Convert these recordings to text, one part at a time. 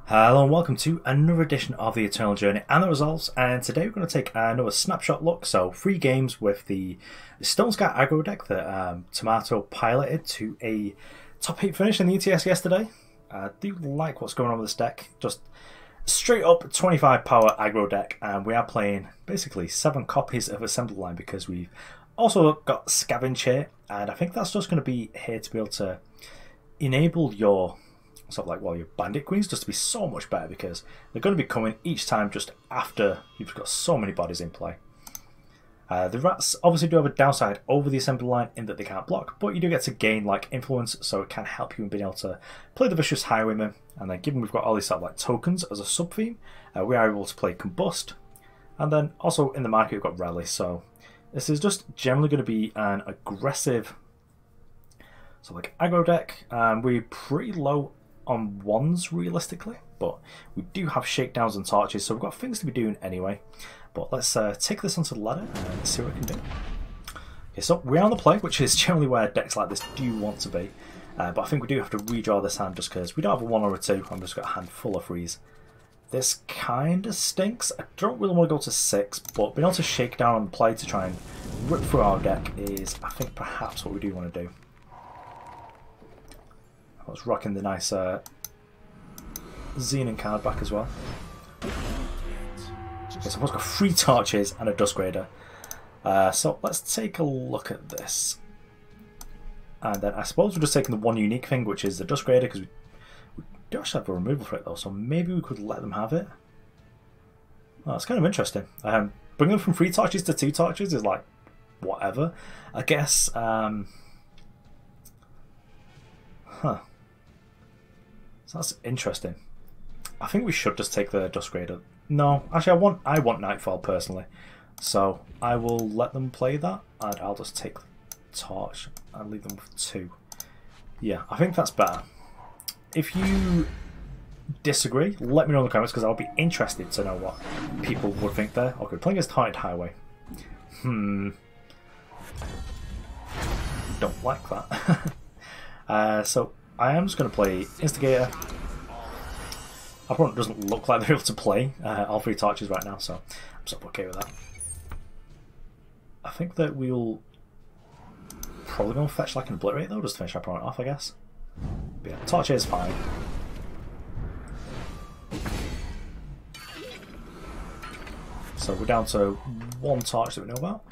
Hello and welcome to another edition of the Eternal Journey and the Resolves, and today we're going to take another snapshot look. So 3 games with the Stonescar aggro deck that Tomato piloted to a top 8 finish in the ETS yesterday. I do like what's going on with this deck. Just straight up 25 power aggro deck, and we are playing basically 7 copies of Assembly Line because we've also got Scavenge here, and I think that's just going to be here to be able to enable your your Bandit Queens just to be so much better, because they're going to be coming each time just after you've got so many bodies in play. The Rats obviously do have a downside over the Assembly Line in that they can't block, but you do get to gain like influence, so it can help you in being able to play the Vicious Highwayman. And then given we've got all these tokens as a sub-theme, we are able to play Combust. And then also in the market we've got Rally, so this is just generally going to be an aggressive aggro deck. We're pretty low on ones realistically, but we do have shakedowns and torches, so we've got things to be doing anyway. But let's take this onto the ladder and see what we can do. Okay, so we're on the play, which is generally where decks like this do want to be, but I think we do have to redraw this hand just because we don't have a 1 or a 2. I've just got a hand full of freeze. This kind of stinks. I don't really want to go to 6, but being able to shake down on the play to try and rip through our deck is, I think, perhaps what we do want to do. I was rocking the nice Xenon card back as well. Okay, so I've got 3 torches and a Dust Raider. So let's take a look at this. And then I suppose we're just taking the one unique thing, which is the Dust Raider, because we do actually have a removal for it though, so maybe we could let them have it. Oh, it's kind of interesting. Bringing them from 3 torches to 2 torches is like, whatever, I guess. So that's interesting. I think we should just take the Dust Raider. No, actually I want Nightfall personally. So I will let them play that, and I'll just take the Torch and leave them with 2. Yeah, I think that's better. If you disagree, let me know in the comments, because I'll be interested to know what people would think there. Okay, playing against Haunted Highway. Don't like that. So I am just going to play Instigator. Our opponent doesn't look like they're able to play all 3 torches right now, so I'm sort of okay with that. I think that we'll probably go and fetch like an Obliterate though, just to finish our opponent off, I guess. But yeah, torch is fine. So we're down to 1 torch that we know about.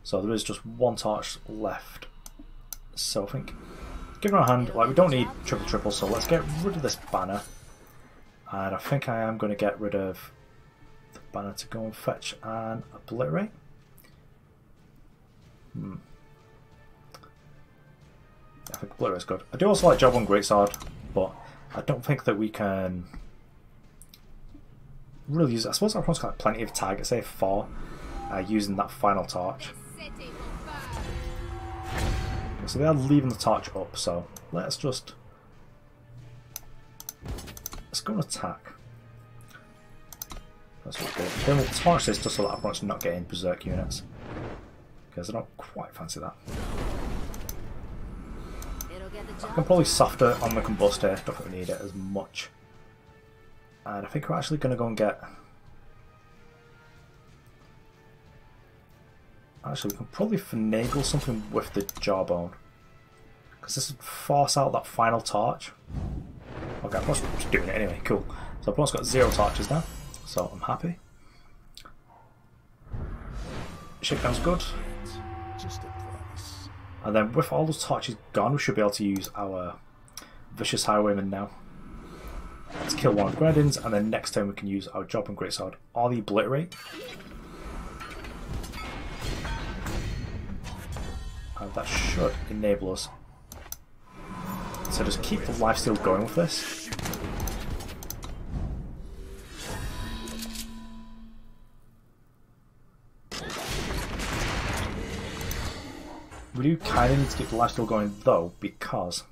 So there is just 1 torch left. So I think, given our hand, we don't need triple, so let's get rid of this banner. And I think I am going to get rid of the banner to go and fetch and Obliterate. I think Obliterate is good. I do also like Jawbone Greatsword, but I don't think that we can really use it. I suppose our opponent's got plenty of targets, say 4, using that final torch. So they are leaving the torch up, so let's go and attack. That's what's good. Then we'll torch this just so that our opponent's not getting berserk units, because I don't quite fancy that. I can probably softer on the Combust here, don't think we need it as much. And I think we're actually going to go and get... Actually, we can probably finagle something with the Jawbone, because this would force out that final torch. Okay, I'm just doing it anyway, cool. So I've got 0 torches now, so I'm happy. Shakedown's good. And then with all those torches gone, we should be able to use our Vicious Highwayman now. Let's kill one of the Grenadins, and then next turn we can use our Jawbone Greatsword or the Obliterate. And that should enable us to just keep the lifesteal going with this. We do kind of need to keep the lifesteal going though, because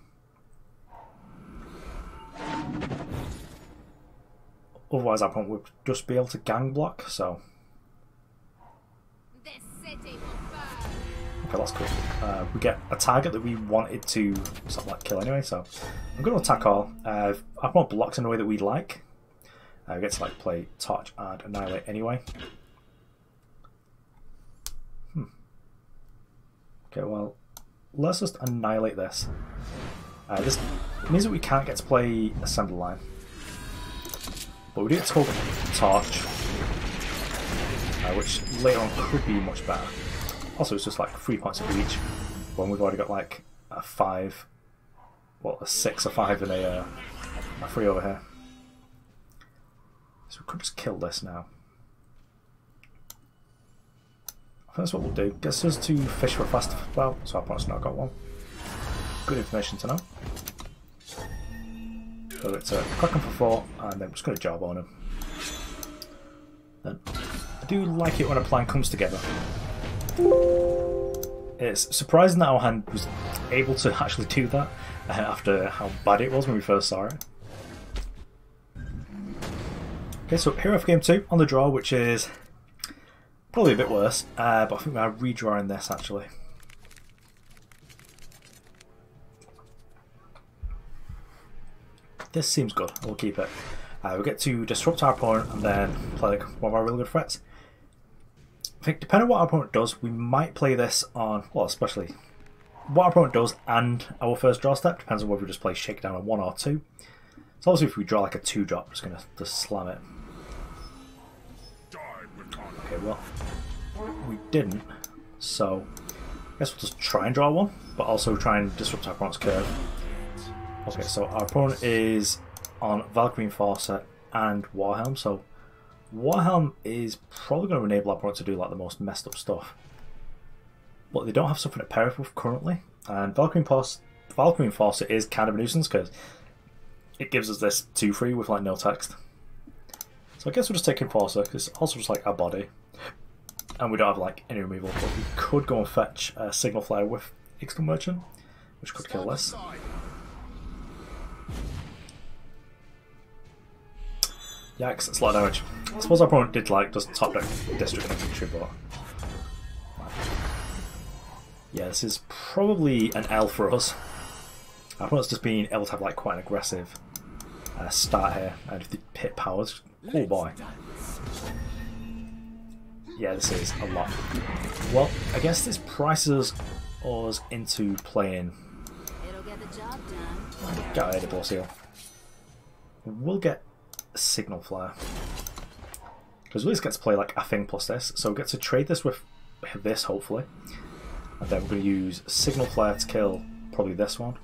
otherwise our opponent would just be able to gang block, so... Okay, that's cool. We get a target that we wanted to sort of like kill anyway, so I'm going to attack all. I've more blocks in the way that we like. We get to like play Torch and Annihilate anyway. Okay, well, let's just annihilate this. This means that we can't get to play Assembly Line. But we do get to hold Torch, which later on could be much better. Also, it's just like 3 points of each, when we've already got like a 5, well, a 6, a 5, and a 3 over here. So we could just kill this now. I think that's what we'll do. Gets us to fish for a fast spell, so our opponent's not got one. Good information to know. So it's a crack him for 4, and then we're just going to Jawbone him. Then I do like it when a plan comes together. It's surprising that our hand was able to actually do that after how bad it was when we first saw it. Okay, so here for game 2 on the draw, which is probably a bit worse, but I think we're redrawing this actually. This seems good, we'll keep it. We get to disrupt our opponent and then play like one of our really good threats. I think depending on what our opponent does, we might play this on, well, especially what our opponent does and our first draw step, depends on whether we just play Shakedown on 1 or 2. So obviously if we draw like a 2-drop, we're just going to just slam it. Okay, well, we didn't, so I guess we'll just try and draw one, but also try and disrupt our opponent's curve. Okay, so our opponent is on Valkyrie Enforcer and Warhelm, so Warhelm is probably going to enable our opponent to do like the most messed up stuff. But they don't have something to pair it with currently, and Valkyrie Enforcer is kind of a nuisance because it gives us this 2-3 with like no text. So I guess we'll just take Enforcer because it's also just like our body, and we don't have like any removal, but we could go and fetch a Signal Flare with Ixtal Merchant, which could kill this. Yikes, that's a lot of damage. I suppose our opponent did like just top deck District Infantry, but yeah, this is probably an L for us. Our opponent's just been able to have like quite an aggressive start here, and if the pit powers, oh boy. Yeah, this is a lot. Well, I guess this prices us into playing Guidable Seal. We'll get Signal Flare, because we just get to play like a thing plus this, so we get to trade this with this hopefully, and then we're going to use Signal Flare to kill probably this one.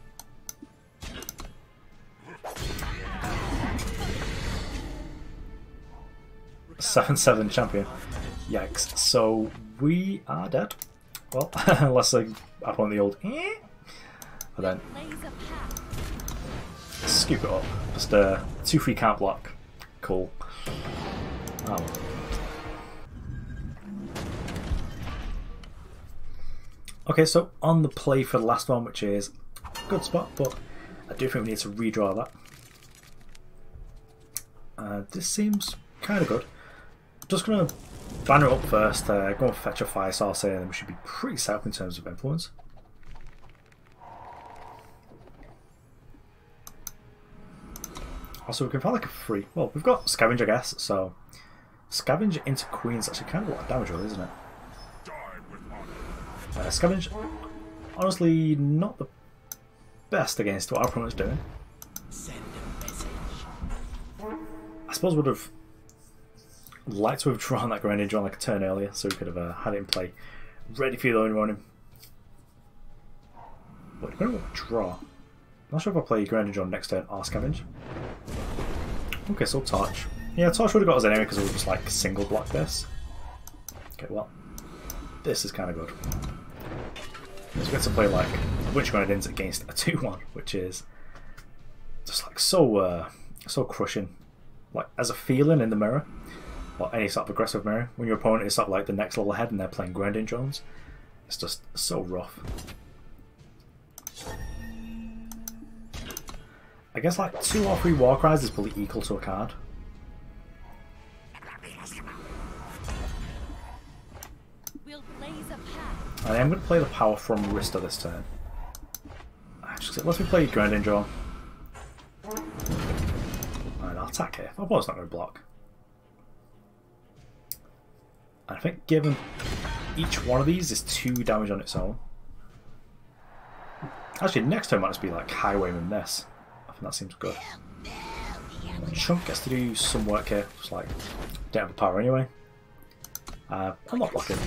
A 7/7 champion. Yikes! So we are dead. Well, unless I want the old and then scoop it up. Just a 2-3 can't block. Cool. Oh. Okay, so on the play for the last one, which is a good spot, but I do think we need to redraw that. This seems kind of good. Just going to banner up first, go and fetch a Fire Source here, and then we should be pretty set up in terms of influence. Also, we can find like a free. Well, we've got Scavenge, I guess, so Scavenge into Queen's actually kind of a lot of damage, really, isn't it? Scavenge, honestly, not the best against what our opponent's doing. I suppose would have liked to have drawn that Grenadin on like a turn earlier, so we could have had it in play, ready for the on him. But depending on what we draw, I'm not sure if I'll play Grenadin next turn or Scavenge. Okay, so Torch. Yeah, Torch would have got us anyway because it would just like single block this. Okay, well, this is kind of good. So we get to play like a bunch of Grenadins against a 2-1, which is just like so crushing. Like as a feeling in the mirror, or any sort of aggressive mirror, when your opponent is sort of like the next level ahead and they're playing Grenadin drones, it's just so rough. I guess like 2 or 3 Warcries is probably equal to a card. We'll blaze a path. And am going to play the power from Rhysta this turn. Actually, let me play Grenadin draw. Alright, I'll attack here. My opponent's not going to block. I think given each one of these is 2 damage on its own. Actually, next turn might just be like Highwayman this. I think that seems good. Chunk gets to do some work here, just like don't have the power anyway. I'm not blocking.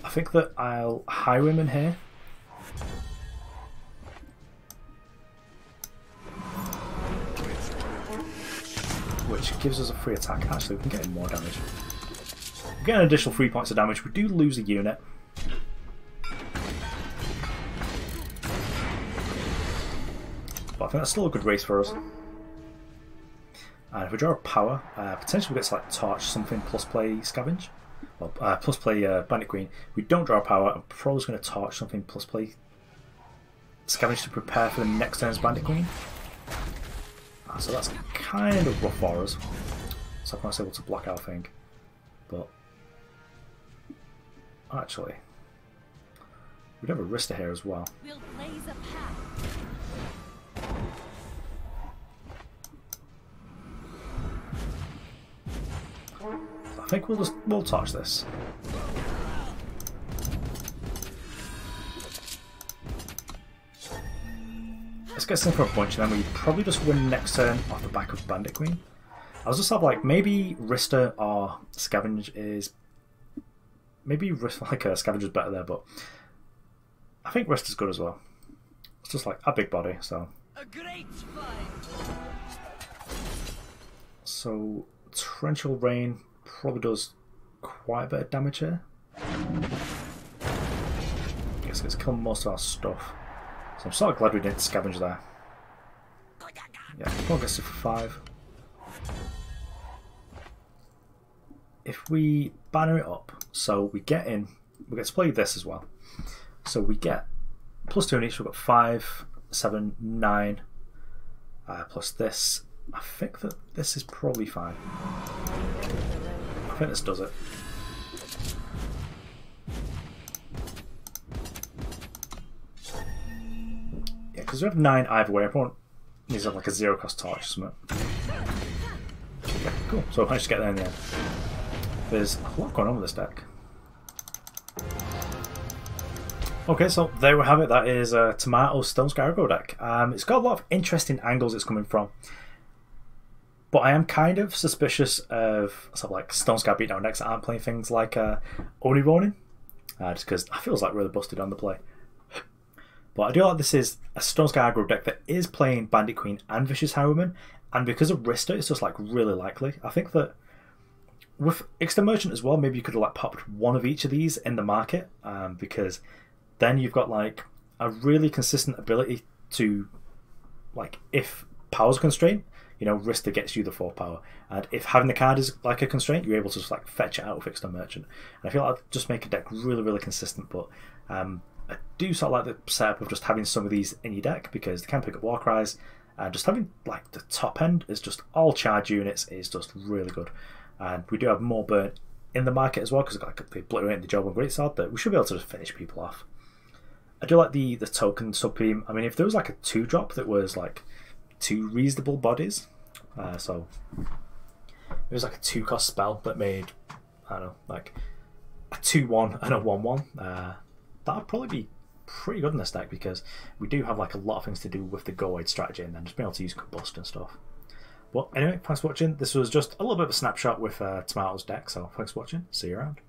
I think that I'll Highwayman here. Which gives us a free attack. Actually, we can get in more damage. We get an additional 3 points of damage. We do lose a unit. But I think that's still a good race for us. And if we draw a power, potentially we get to like torch something plus play Scavenge. Well, plus play Bandit Queen. If we don't draw a power, I'm probably just going to torch something plus play Scavenge to prepare for the next turn's Bandit Queen. So that's kind of rough for us. So I'm not able to block our thing. But actually, we'd have a Rhysta here as well. We'll blaze a path. I think we'll torch this. Let's get some for a punch, and then we probably just win next turn off the back of Bandit Queen. I was just sort of like, maybe Rhysta or Scavenge is... Maybe like Scavenge is better there, but I think Rhysta's good as well. It's just like a big body, so... A great fight. So, Torrential Rain probably does quite a bit of damage here. Guess it's killed most of our stuff. So I'm sort of glad we didn't Scavenge there. Yeah, probably gets it for 5. If we banner it up, so we get in, we get to play this as well. So we get +2 in each, we've got 5, 7, 9, plus this. I think that this is probably fine. I think this does it. Yeah, because we have 9 either way. Everyone needs to have like a 0-cost torch or something. Okay, cool. So I managed to get there in the end. There's a lot going on with this deck. Okay, so there we have it. That is Tomato Stonescar aggro deck. It's got a lot of interesting angles it's coming from. But I am kind of suspicious of sort of like Stonescar Beatdown decks that aren't playing things like Oni Ronin. Just because I feel like really busted on the play. But I do like this is a Stonescar aggro deck that is playing Bandit Queen and Vicious Highwayman. And because of Rhysta, it's just like really likely. I think that with Ixta Merchant as well, maybe you could have like popped one of each of these in the market. Because then you've got like a really consistent ability to, like, if power's a constraint, you know, Rhysta gets you the 4 power. And if having the card is like a constraint, you're able to just like fetch it out with Ixta Merchant. And I feel like I'd just make a deck really, really consistent. But I do sort of like the setup of just having some of these in your deck because they can pick up Warcries. Just having like the top end is just all charge units is just really good. And we do have more burn in the market as well because we've got the Obliterate and the Jawbone Greatsword that we should be able to just finish people off. I do like the token sub-theme. I mean, if there was like a 2-drop that was like 2 reasonable bodies, so it was like a 2-cost spell that made, I don't know, like a 2-1 and a 1-1, that would probably be pretty good in this deck because we do have like a lot of things to do with the go-wide strategy and then just being able to use Combust and stuff. But anyway, thanks for watching. This was just a little bit of a snapshot with Tomato's deck, so thanks for watching. See you around.